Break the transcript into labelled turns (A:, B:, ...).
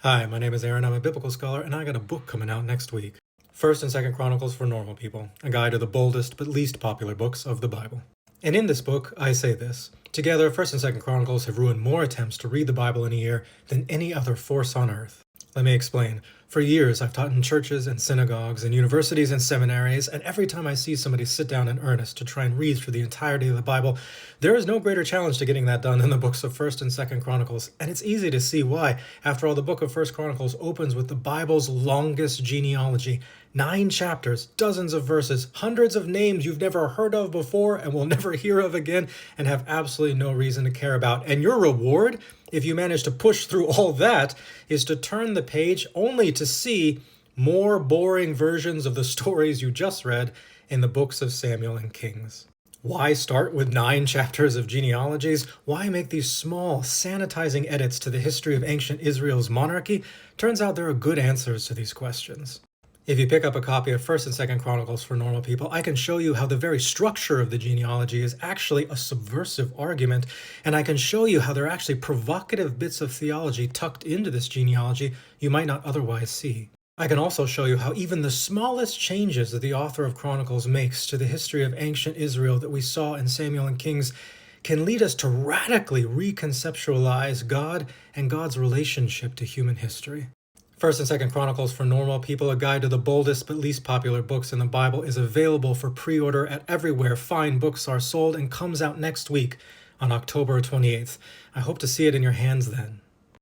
A: Hi, my name is Aaron. I'm a biblical scholar, and I got a book coming out next week. First and Second Chronicles for Normal People, a guide to the boldest but least popular books of the Bible. And in this book, I say this. Together, First and Second Chronicles have ruined more attempts to read the Bible in a year than any other force on earth. Let me explain. For years, I've taught in churches and synagogues and universities and seminaries, and every time I see somebody sit down in earnest to try and read through the entirety of the Bible, there is no greater challenge to getting that done than the books of 1st and 2nd Chronicles, and it's easy to see why. After all, the book of 1st Chronicles opens with the Bible's longest genealogy. 9 chapters, dozens of verses, hundreds of names you've never heard of before and will never hear of again and have absolutely no reason to care about. And your reward, if you manage to push through all that, is to turn the page only to see more boring versions of the stories you just read in the books of Samuel and Kings. Why start with 9 chapters of genealogies? Why make these small, sanitizing edits to the history of ancient Israel's monarchy? Turns out there are good answers to these questions. If you pick up a copy of 1st and 2nd Chronicles for Normal People, I can show you how the very structure of the genealogy is actually a subversive argument, and I can show you how there are actually provocative bits of theology tucked into this genealogy you might not otherwise see. I can also show you how even the smallest changes that the author of Chronicles makes to the history of ancient Israel that we saw in Samuel and Kings can lead us to radically reconceptualize God and God's relationship to human history. First and Second Chronicles for Normal People, a guide to the boldest but least popular books in the Bible, is available for pre-order at everywhere fine books are sold and comes out next week on October 28th. I hope to see it in your hands then.